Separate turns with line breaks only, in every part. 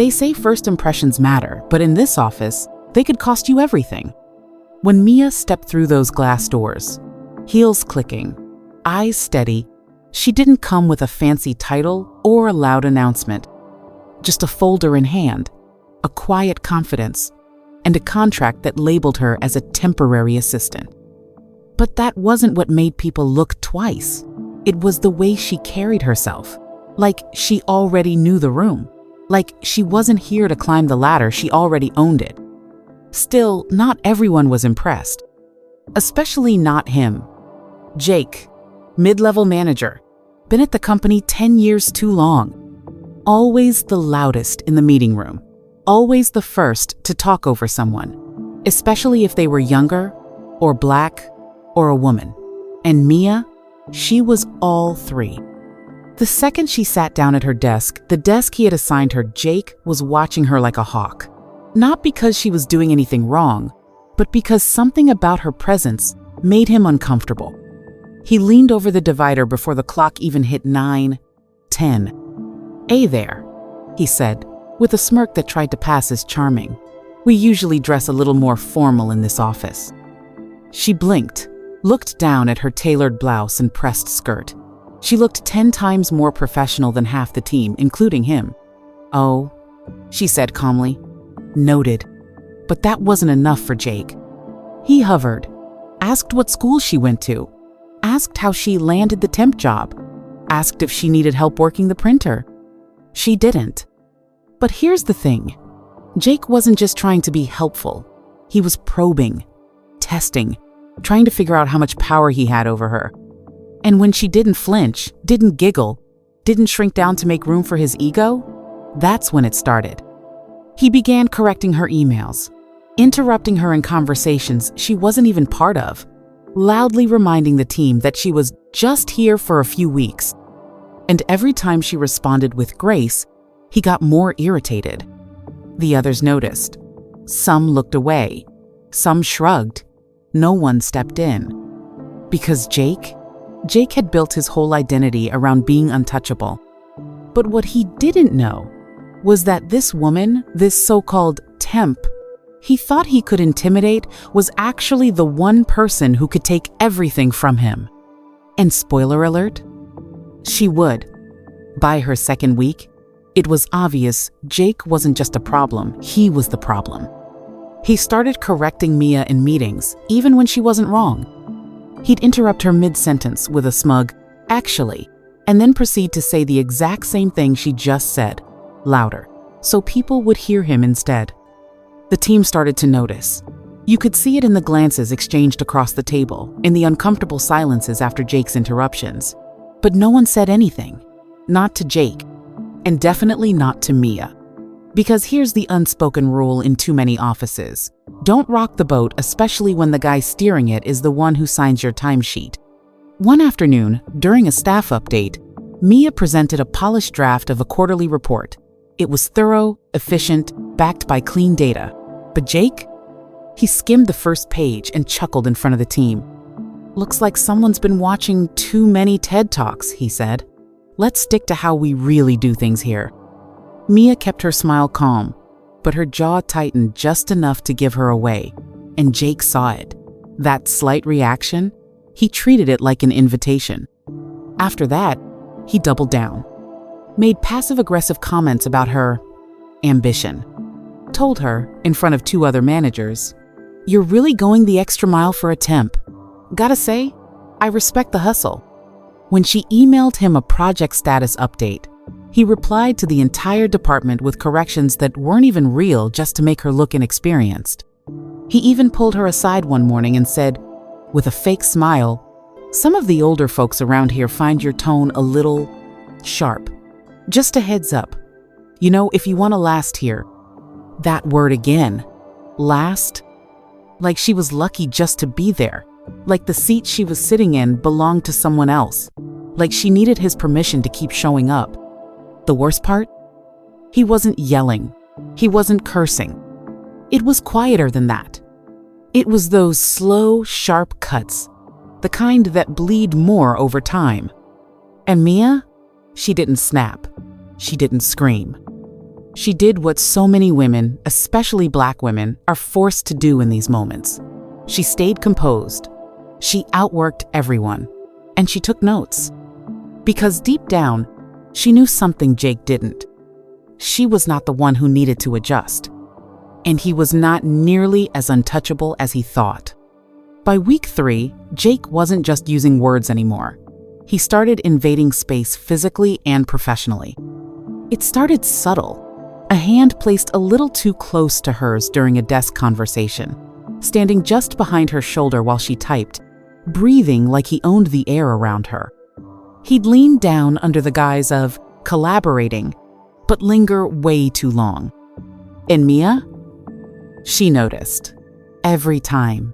They say first impressions matter, but in this office, they could cost you everything. When Mia stepped through those glass doors, heels clicking, eyes steady, she didn't come with a fancy title or a loud announcement. Just a folder in hand, a quiet confidence, and a contract that labeled her as a temporary assistant. But that wasn't what made people look twice. It was the way she carried herself, like she already knew the room, like she wasn't here to climb the ladder, she already owned it. Still, not everyone was impressed, especially not him. Jake, mid-level manager, been at the company 10 years too long. Always the loudest in the meeting room, always the first to talk over someone, especially if they were younger, or black, or a woman. And Mia, she was all three. The second she sat down at her desk, the desk he had assigned her, Jake was watching her like a hawk. Not because she was doing anything wrong, but because something about her presence made him uncomfortable. He leaned over the divider before the clock even hit 9:10. "Hey there," he said, with a smirk that tried to pass as charming. "We usually dress a little more formal in this office." She blinked, looked down at her tailored blouse and pressed skirt. She looked 10 times more professional than half the team, including him. "Oh," she said calmly. "Noted." But that wasn't enough for Jake. He hovered, asked what school she went to, asked how she landed the temp job, asked if she needed help working the printer. She didn't. But here's the thing. Jake wasn't just trying to be helpful. He was probing, testing, trying to figure out how much power he had over her. And when she didn't flinch, didn't giggle, didn't shrink down to make room for his ego, that's when it started. He began correcting her emails, interrupting her in conversations she wasn't even part of, loudly reminding the team that she was just here for a few weeks. And every time she responded with grace, he got more irritated. The others noticed. Some looked away. Some shrugged. No one stepped in. Because Jake had built his whole identity around being untouchable. But what he didn't know was that this woman, this so-called temp, he thought he could intimidate, was actually the one person who could take everything from him. And spoiler alert, she would. By her second week, it was obvious Jake wasn't just a problem, he was the problem. He started correcting Mia in meetings, even when she wasn't wrong. He'd interrupt her mid-sentence with a smug, "Actually," and then proceed to say the exact same thing she just said, louder, so people would hear him instead. The team started to notice. You could see it in the glances exchanged across the table, in the uncomfortable silences after Jake's interruptions. But no one said anything. Not to Jake, and definitely not to Mia. Because here's the unspoken rule in too many offices. Don't rock the boat, especially when the guy steering it is the one who signs your timesheet. One afternoon, during a staff update, Mia presented a polished draft of a quarterly report. It was thorough, efficient, backed by clean data. But Jake? He skimmed the first page and chuckled in front of the team. "Looks like someone's been watching too many TED Talks," he said. "Let's stick to how we really do things here." Mia kept her smile calm, but her jaw tightened just enough to give her away, and Jake saw it. That slight reaction, he treated it like an invitation. After that, he doubled down, made passive-aggressive comments about her ambition, told her, in front of 2 other managers, "You're really going the extra mile for a temp. Gotta say, I respect the hustle." When she emailed him a project status update, he replied to the entire department with corrections that weren't even real just to make her look inexperienced. He even pulled her aside one morning and said, with a fake smile, "Some of the older folks around here find your tone a little sharp. Just a heads up. You know, if you want to last here." That word again. Last. Like she was lucky just to be there. Like the seat she was sitting in belonged to someone else. Like she needed his permission to keep showing up. The worst part? He wasn't yelling. He wasn't cursing. It was quieter than that. It was those slow, sharp cuts, the kind that bleed more over time. And Mia? She didn't snap. She didn't scream. She did what so many women, especially Black women, are forced to do in these moments. She stayed composed. She outworked everyone. And she took notes. Because deep down, she knew something Jake didn't. She was not the one who needed to adjust. And he was not nearly as untouchable as he thought. By week 3, Jake wasn't just using words anymore. He started invading space physically and professionally. It started subtle. A hand placed a little too close to hers during a desk conversation, standing just behind her shoulder while she typed, breathing like he owned the air around her. He'd lean down under the guise of collaborating, but linger way too long. And Mia? She noticed. Every time.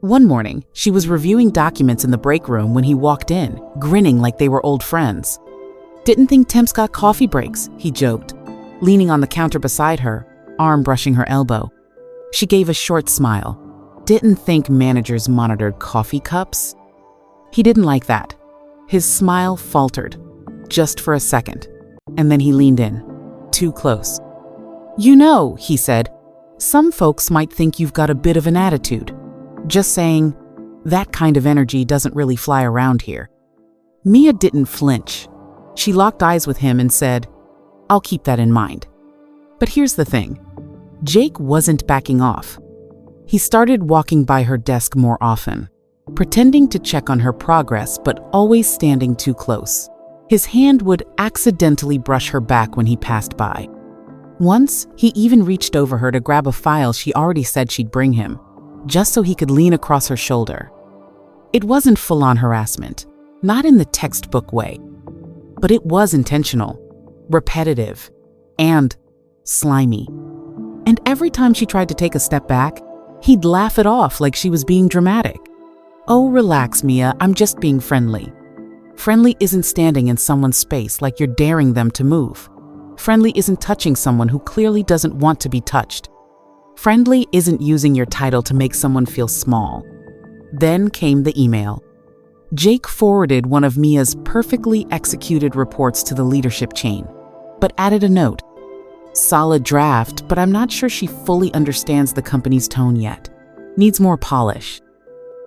One morning, she was reviewing documents in the break room when he walked in, grinning like they were old friends. "Didn't think temps got coffee breaks," he joked, leaning on the counter beside her, arm brushing her elbow. She gave a short smile. "Didn't think managers monitored coffee cups?" He didn't like that. His smile faltered, just for a second, and then he leaned in, too close. "You know," he said, "some folks might think you've got a bit of an attitude. Just saying, that kind of energy doesn't really fly around here." Mia didn't flinch. She locked eyes with him and said, "I'll keep that in mind." But here's the thing. Jake wasn't backing off. He started walking by her desk more often, pretending to check on her progress but always standing too close. His hand would accidentally brush her back when he passed by. Once, he even reached over her to grab a file she already said she'd bring him, just so he could lean across her shoulder. It wasn't full-on harassment, not in the textbook way, but it was intentional, repetitive, and slimy. And every time she tried to take a step back, he'd laugh it off like she was being dramatic. "Oh, relax, Mia, I'm just being friendly." Friendly isn't standing in someone's space like you're daring them to move. Friendly isn't touching someone who clearly doesn't want to be touched. Friendly isn't using your title to make someone feel small. Then came the email. Jake forwarded one of Mia's perfectly executed reports to the leadership chain, but added a note. "Solid draft, but I'm not sure she fully understands the company's tone yet. Needs more polish."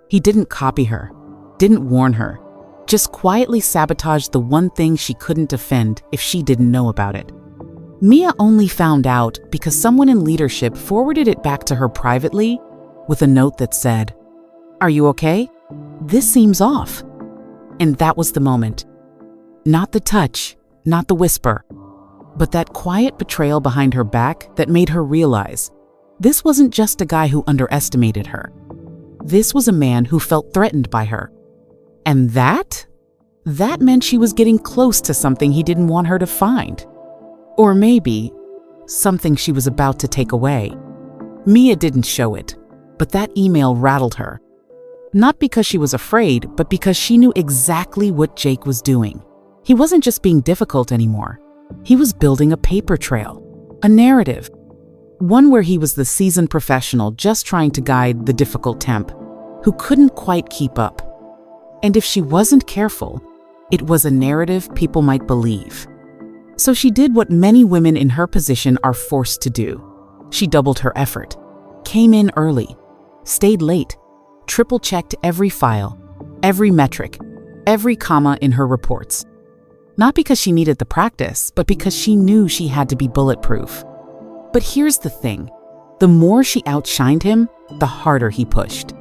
He didn't copy her, didn't warn her, just quietly sabotaged the one thing she couldn't defend if she didn't know about it. Mia only found out because someone in leadership forwarded it back to her privately with a note that said, "Are you okay? This seems off." And that was the moment. Not the touch, not the whisper, but that quiet betrayal behind her back that made her realize this wasn't just a guy who underestimated her. This was a man who felt threatened by her. And that meant she was getting close to something he didn't want her to find. Or maybe something she was about to take away. Mia didn't show it, but that email rattled her. Not because she was afraid, but because she knew exactly what Jake was doing. He wasn't just being difficult anymore. He was building a paper trail, a narrative. One where he was the seasoned professional just trying to guide the difficult temp, who couldn't quite keep up. And if she wasn't careful, it was a narrative people might believe. So she did what many women in her position are forced to do. She doubled her effort, came in early, stayed late, triple-checked every file, every metric, every comma in her reports. Not because she needed the practice, but because she knew she had to be bulletproof. But here's the thing. The more she outshined him, the harder he pushed.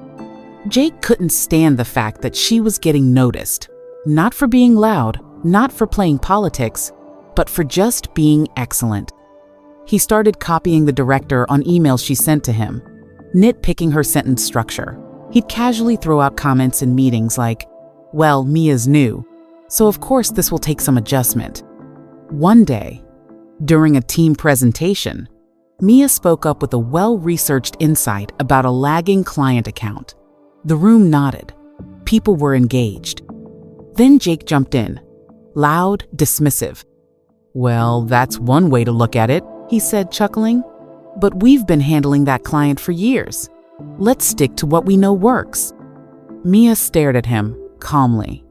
Jake couldn't stand the fact that she was getting noticed, not for being loud, not for playing politics, but for just being excellent. He started copying the director on emails she sent to him, nitpicking her sentence structure. He'd casually throw out comments in meetings like, "Well, Mia's new, so of course this will take some adjustment." One day, during a team presentation, Mia spoke up with a well-researched insight about a lagging client account. The room nodded. People were engaged. Then Jake jumped in, loud, dismissive. "Well, that's one way to look at it," he said, chuckling. "But we've been handling that client for years. Let's stick to what we know works." Mia stared at him, calmly.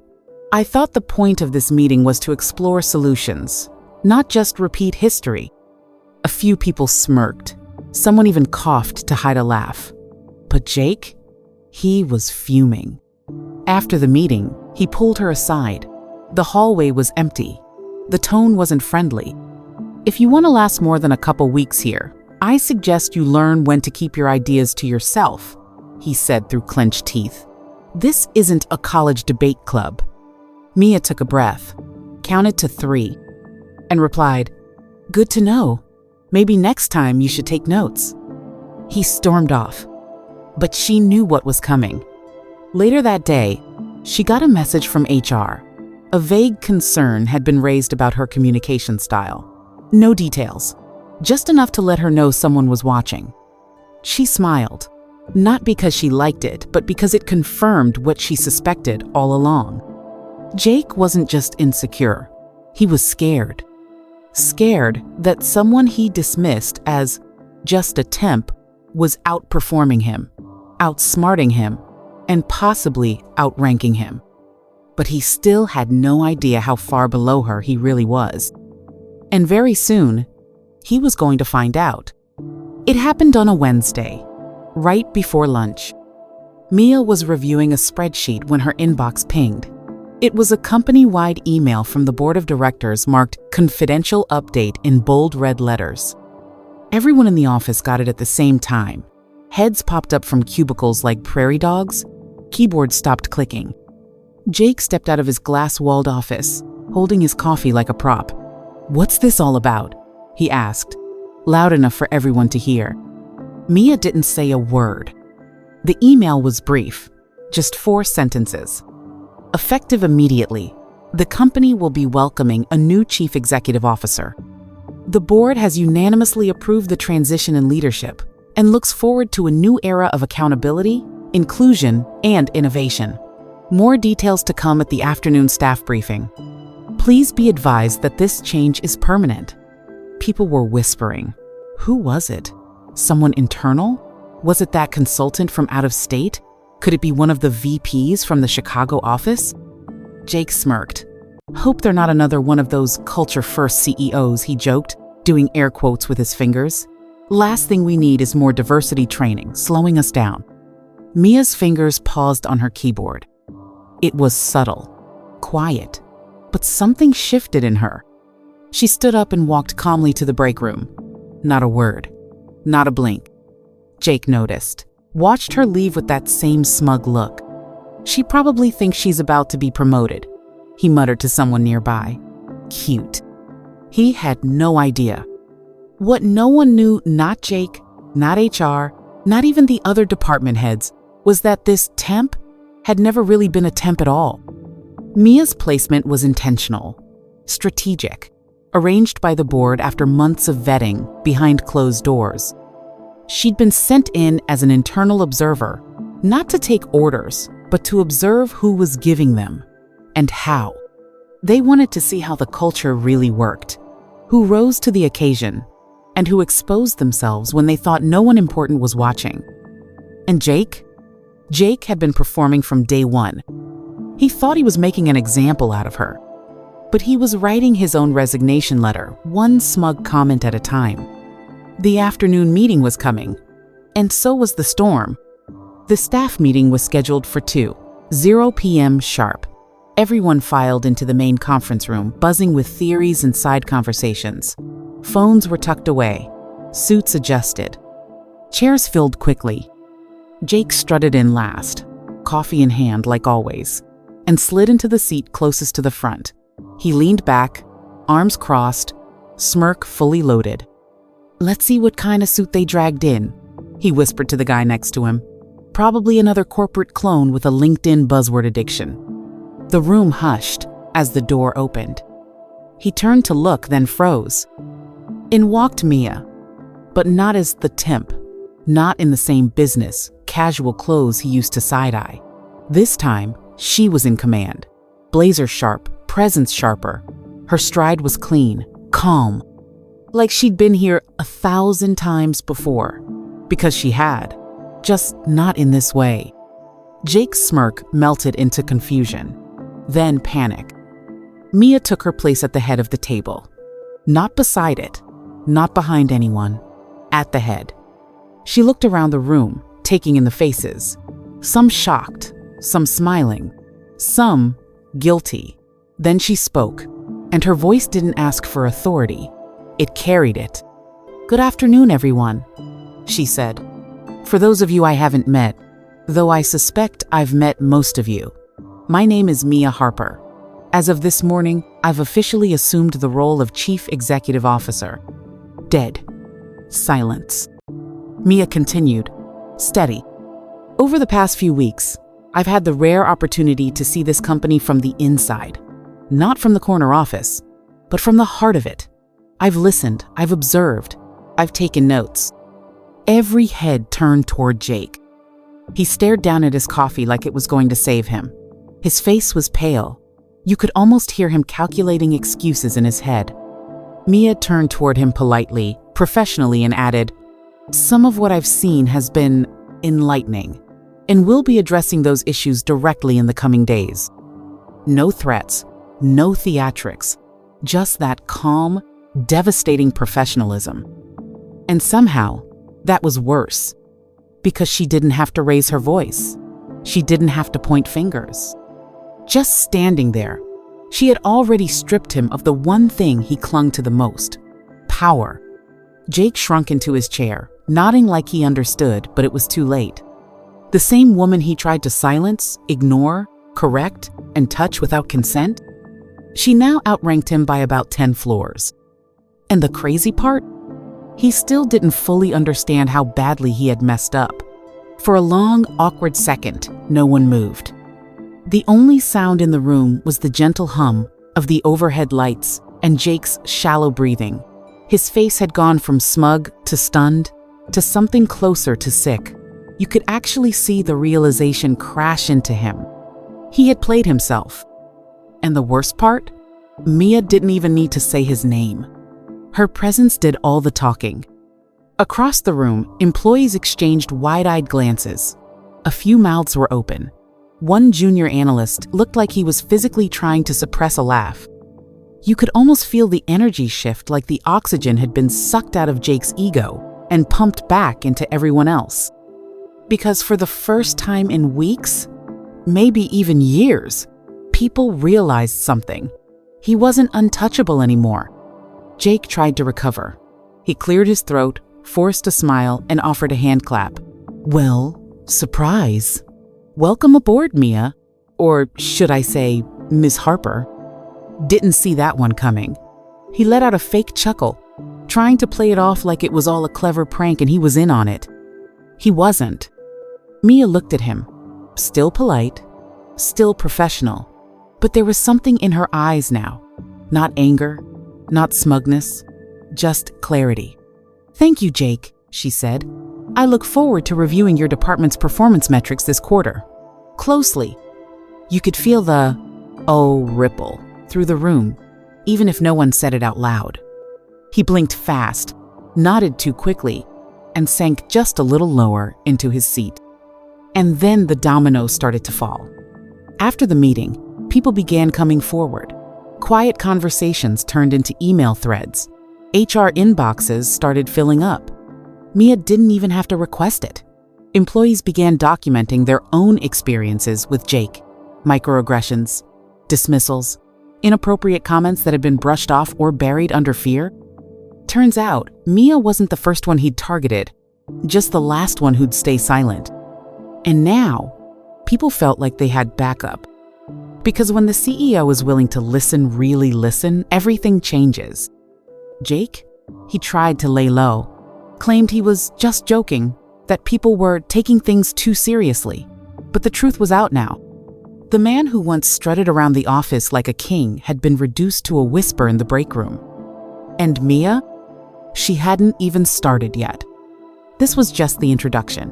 "I thought the point of this meeting was to explore solutions, not just repeat history." A few people smirked. Someone even coughed to hide a laugh. But Jake? He was fuming. After the meeting, he pulled her aside. The hallway was empty. The tone wasn't friendly. "If you want to last more than a couple weeks here, I suggest you learn when to keep your ideas to yourself," he said through clenched teeth. "This isn't a college debate club." Mia took a breath, counted to 3, and replied, "Good to know. Maybe next time you should take notes." He stormed off, but she knew what was coming. Later that day, she got a message from HR. A vague concern had been raised about her communication style. No details, just enough to let her know someone was watching. She smiled, not because she liked it, but because it confirmed what she suspected all along. Jake wasn't just insecure, he was scared. Scared that someone he dismissed as just a temp was outperforming him, outsmarting him, and possibly outranking him. But he still had no idea how far below her he really was. And very soon, he was going to find out. It happened on a Wednesday, right before lunch. Mia was reviewing a spreadsheet when her inbox pinged. It was a company-wide email from the board of directors marked "Confidential Update" in bold red letters. Everyone in the office got it at the same time. Heads popped up from cubicles like prairie dogs. Keyboards stopped clicking. Jake stepped out of his glass-walled office, holding his coffee like a prop. "What's this all about?" he asked, loud enough for everyone to hear. Mia didn't say a word. The email was brief, just 4 sentences. Effective immediately, the company will be welcoming a new chief executive officer. The board has unanimously approved the transition in leadership and looks forward to a new era of accountability, inclusion, and innovation. More details to come at the afternoon staff briefing. Please be advised that this change is permanent. People were whispering. Who was it? Someone internal? Was it that consultant from out of state? Could it be one of the VPs from the Chicago office? Jake smirked. "Hope they're not another one of those culture-first CEOs," he joked, doing air quotes with his fingers. "Last thing we need is more diversity training, slowing us down." Mia's fingers paused on her keyboard. It was subtle, quiet, but something shifted in her. She stood up and walked calmly to the break room. Not a word, not a blink. Jake noticed, watched her leave with that same smug look. "She probably thinks she's about to be promoted," he muttered to someone nearby. Cute. He had no idea. What no one knew, not Jake, not HR, not even the other department heads, was that this temp had never really been a temp at all. Mia's placement was intentional, strategic, arranged by the board after months of vetting behind closed doors. She'd been sent in as an internal observer, not to take orders, but to observe who was giving them and how. They wanted to see how the culture really worked, who rose to the occasion, and who exposed themselves when they thought no one important was watching. And Jake? Jake had been performing from day one. He thought he was making an example out of her. But he was writing his own resignation letter, one smug comment at a time. The afternoon meeting was coming, and so was the storm. The staff meeting was scheduled for 2:00 p.m. sharp. Everyone filed into the main conference room, buzzing with theories and side conversations. Phones were tucked away, suits adjusted. Chairs filled quickly. Jake strutted in last, coffee in hand like always, and slid into the seat closest to the front. He leaned back, arms crossed, smirk fully loaded. "Let's see what kind of suit they dragged in," he whispered to the guy next to him. Probably another corporate clone with a LinkedIn buzzword addiction. The room hushed as the door opened. He turned to look, then froze. In walked Mia, but not as the temp, not in the same business, casual clothes he used to side-eye. This time, she was in command. Blazer sharp, presence sharper. Her stride was clean, calm, like she'd been here 1,000 times before, because she had, just not in this way. Jake's smirk melted into confusion, then panic. Mia took her place at the head of the table, not beside it, not behind anyone, at the head. She looked around the room, taking in the faces. Some shocked, some smiling, some guilty. Then she spoke, and her voice didn't ask for authority. It carried it. "Good afternoon, everyone," she said. "For those of you I haven't met, though I suspect I've met most of you, my name is Mia Harper. As of this morning, I've officially assumed the role of Chief Executive Officer." Dead. Silence. Mia continued, steady. "Over the past few weeks, I've had the rare opportunity to see this company from the inside. Not from the corner office, but from the heart of it. I've listened, I've observed, I've taken notes." Every head turned toward Jake. He stared down at his coffee like it was going to save him. His face was pale. You could almost hear him calculating excuses in his head. Mia turned toward him politely, professionally, and added, "Some of what I've seen has been enlightening, and we'll be addressing those issues directly in the coming days." No threats, no theatrics, just that calm, devastating professionalism. And somehow, that was worse, because she didn't have to raise her voice. She didn't have to point fingers. Just standing there, she had already stripped him of the one thing he clung to the most: power. Jake shrunk into his chair, nodding like he understood, but it was too late. The same woman he tried to silence, ignore, correct, and touch without consent? She now outranked him by about 10 floors. And the crazy part? He still didn't fully understand how badly he had messed up. For a long, awkward second, no one moved. The only sound in the room was the gentle hum of the overhead lights and Jake's shallow breathing. His face had gone from smug to stunned to something closer to sick. You could actually see the realization crash into him. He had played himself. And the worst part? Mia didn't even need to say his name. Her presence did all the talking. Across the room, employees exchanged wide-eyed glances. A few mouths were open. One junior analyst looked like he was physically trying to suppress a laugh. You could almost feel the energy shift, like the oxygen had been sucked out of Jake's ego and pumped back into everyone else. Because for the first time in weeks, maybe even years, people realized something. He wasn't untouchable anymore. Jake tried to recover. He cleared his throat, forced a smile, and offered a hand clap. "Well, surprise. Welcome aboard, Mia. Or should I say, Miss Harper." Didn't see that one coming. He let out a fake chuckle, trying to play it off like it was all a clever prank and he was in on it. He wasn't. Mia looked at him, still polite, still professional, but there was something in her eyes now. Not anger, not smugness, just clarity. "Thank you, Jake," she said. "I look forward to reviewing your department's performance metrics this quarter. Closely." You could feel the "oh" ripple through the room, even if no one said it out loud. He blinked fast, nodded too quickly, and sank just a little lower into his seat. And then the dominoes started to fall. After the meeting, people began coming forward. Quiet conversations turned into email threads. HR inboxes started filling up. Mia didn't even have to request it. Employees began documenting their own experiences with Jake. Microaggressions, dismissals, inappropriate comments that had been brushed off or buried under fear. Turns out, Mia wasn't the first one he'd targeted, just the last one who'd stay silent. And now, people felt like they had backup. Because when the CEO is willing to listen, really listen, everything changes. Jake? He tried to lay low, claimed he was just joking, that people were taking things too seriously. But the truth was out now. The man who once strutted around the office like a king had been reduced to a whisper in the break room. And Mia? She hadn't even started yet. This was just the introduction.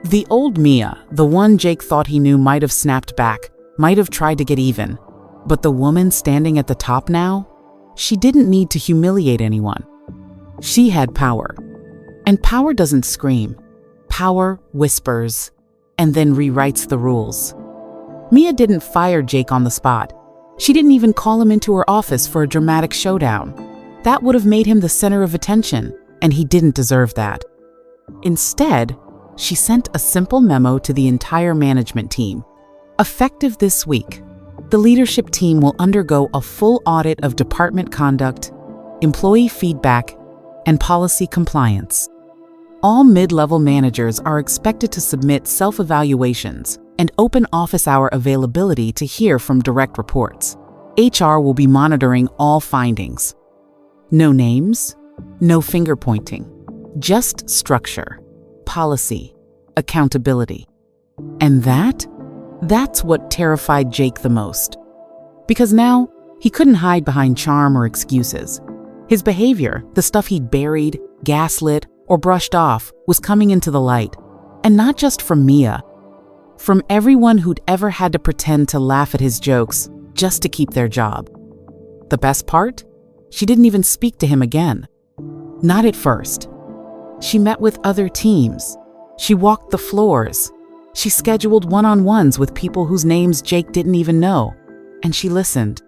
The old Mia, the one Jake thought he knew, might have snapped back, might have tried to get even. But the woman standing at the top now? She didn't need to humiliate anyone. She had power. And power doesn't scream. Power whispers, and then rewrites the rules. Mia didn't fire Jake on the spot. She didn't even call him into her office for a dramatic showdown. That would have made him the center of attention, and he didn't deserve that. Instead, she sent a simple memo to the entire management team. Effective this week, the leadership team will undergo a full audit of department conduct, employee feedback, and policy compliance. All mid-level managers are expected to submit self-evaluations and open office hour availability to hear from direct reports. HR will be monitoring all findings. No names, no finger-pointing, just structure, policy, accountability. And that's what terrified Jake the most. Because now, he couldn't hide behind charm or excuses. His behavior, the stuff he'd buried, gaslit, or brushed off, was coming into the light. And not just from Mia. From everyone who'd ever had to pretend to laugh at his jokes just to keep their job. The best part? She didn't even speak to him again. Not at first. She met with other teams. She walked the floors. She scheduled one-on-ones with people whose names Jake didn't even know. And she listened.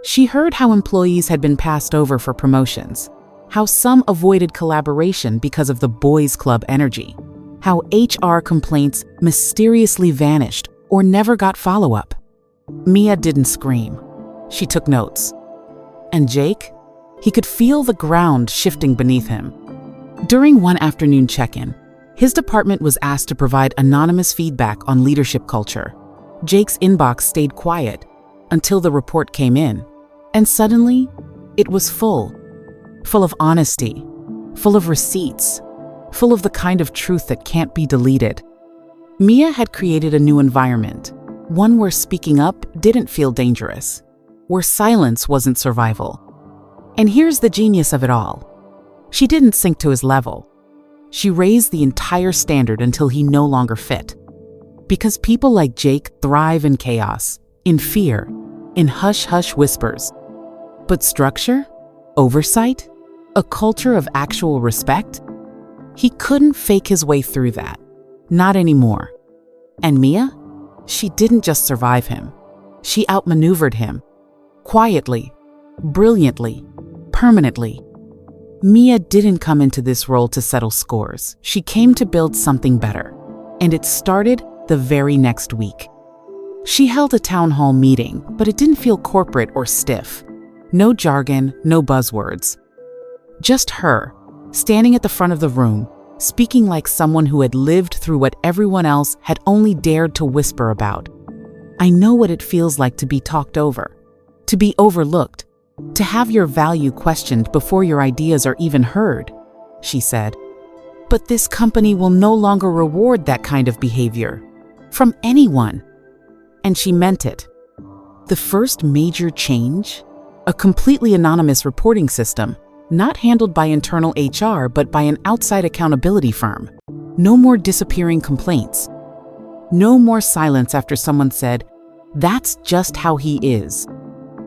She heard how employees had been passed over for promotions, how some avoided collaboration because of the boys' club energy, how HR complaints mysteriously vanished or never got follow-up. Mia didn't scream. She took notes. And Jake? He could feel the ground shifting beneath him. During one afternoon check-in, his department was asked to provide anonymous feedback on leadership culture. Jake's inbox stayed quiet until the report came in, and suddenly, it was full of honesty, full of receipts, full of the kind of truth that can't be deleted. Mia had created a new environment, one where speaking up didn't feel dangerous, where silence wasn't survival. And here's the genius of it all. She didn't sink to his level. She raised the entire standard until he no longer fit. Because people like Jake thrive in chaos, in fear, in hush-hush whispers. But structure? Oversight? A culture of actual respect? He couldn't fake his way through that. Not anymore. And Mia? She didn't just survive him. She outmaneuvered him. Quietly, brilliantly, permanently. Mia didn't come into this role to settle scores. She came to build something better. And it started the very next week. She held a town hall meeting, but it didn't feel corporate or stiff. No jargon, no buzzwords. Just her, standing at the front of the room, speaking like someone who had lived through what everyone else had only dared to whisper about. I know what it feels like to be talked over, to be overlooked, to have your value questioned before your ideas are even heard, she said. But this company will no longer reward that kind of behavior. From anyone. And she meant it. The first major change? A completely anonymous reporting system, not handled by internal HR but by an outside accountability firm. No more disappearing complaints. No more silence after someone said, "That's just how he is."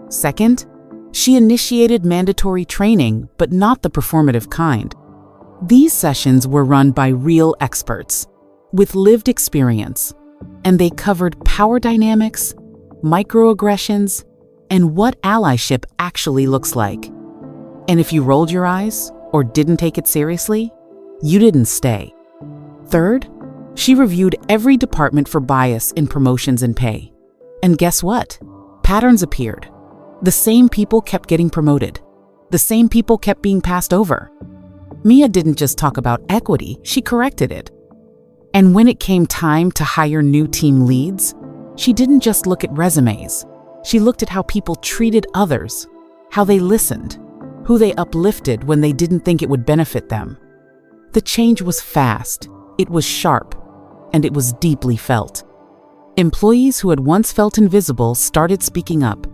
Second, she initiated mandatory training, but not the performative kind. These sessions were run by real experts, with lived experience, and they covered power dynamics, microaggressions, and what allyship actually looks like. And if you rolled your eyes or didn't take it seriously, you didn't stay. Third, she reviewed every department for bias in promotions and pay. And guess what? Patterns appeared. The same people kept getting promoted. The same people kept being passed over. Mia didn't just talk about equity, she corrected it. And when it came time to hire new team leads, she didn't just look at resumes. She looked at how people treated others, how they listened, who they uplifted when they didn't think it would benefit them. The change was fast, it was sharp, and it was deeply felt. Employees who had once felt invisible started speaking up.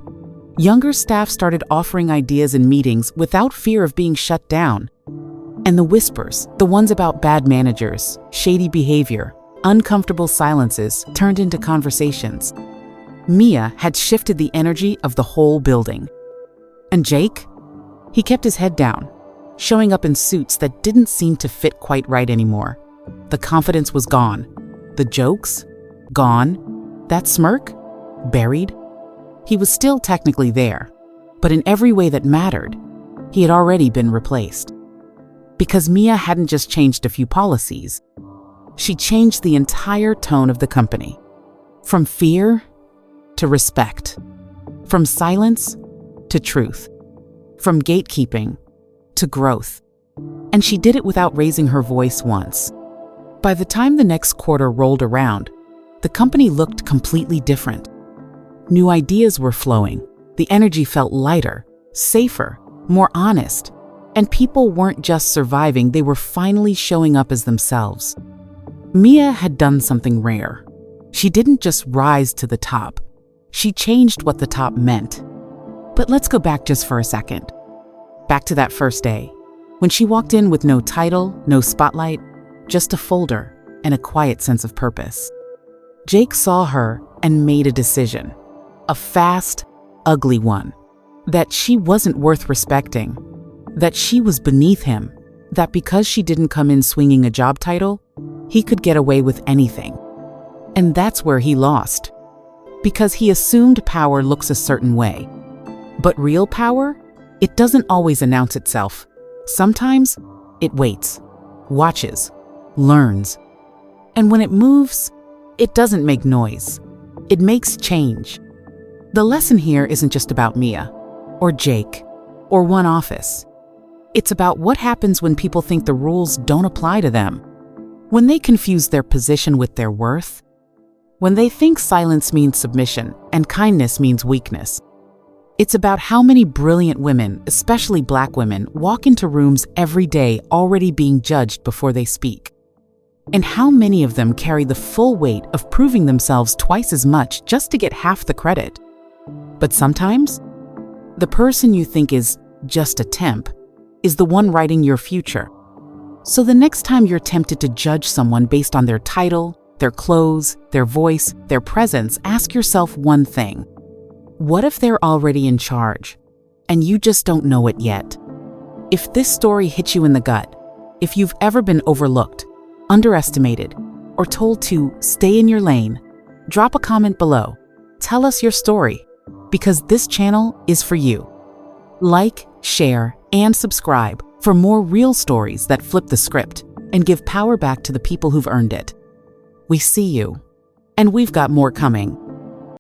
Younger staff started offering ideas in meetings without fear of being shut down. And the whispers, the ones about bad managers, shady behavior, uncomfortable silences, turned into conversations. Mia had shifted the energy of the whole building. And Jake? He kept his head down, showing up in suits that didn't seem to fit quite right anymore. The confidence was gone. The jokes? Gone. That smirk? Buried. He was still technically there, but in every way that mattered, he had already been replaced. Because Mia hadn't just changed a few policies, she changed the entire tone of the company. From fear to respect. From silence to truth. From gatekeeping to growth. And she did it without raising her voice once. By the time the next quarter rolled around, the company looked completely different. New ideas were flowing. The energy felt lighter, safer, more honest. And people weren't just surviving, they were finally showing up as themselves. Mia had done something rare. She didn't just rise to the top. She changed what the top meant. But let's go back just for a second. Back to that first day, when she walked in with no title, no spotlight, just a folder and a quiet sense of purpose. Jake saw her and made a decision. A fast, ugly one. That she wasn't worth respecting. That she was beneath him. That because she didn't come in swinging a job title, he could get away with anything. And that's where he lost. Because he assumed power looks a certain way. But real power? It doesn't always announce itself. Sometimes it waits, watches, learns. And when it moves, it doesn't make noise. It makes change. The lesson here isn't just about Mia, or Jake, or one office. It's about what happens when people think the rules don't apply to them. When they confuse their position with their worth. When they think silence means submission and kindness means weakness. It's about how many brilliant women, especially Black women, walk into rooms every day already being judged before they speak. And how many of them carry the full weight of proving themselves twice as much just to get half the credit. But sometimes, the person you think is just a temp is the one writing your future. So the next time you're tempted to judge someone based on their title, their clothes, their voice, their presence, ask yourself one thing. What if they're already in charge, and you just don't know it yet? If this story hits you in the gut, if you've ever been overlooked, underestimated, or told to stay in your lane, drop a comment below. Tell us your story, because this channel is for you. Like, share, and subscribe for more real stories that flip the script and give power back to the people who've earned it. We see you, and we've got more coming.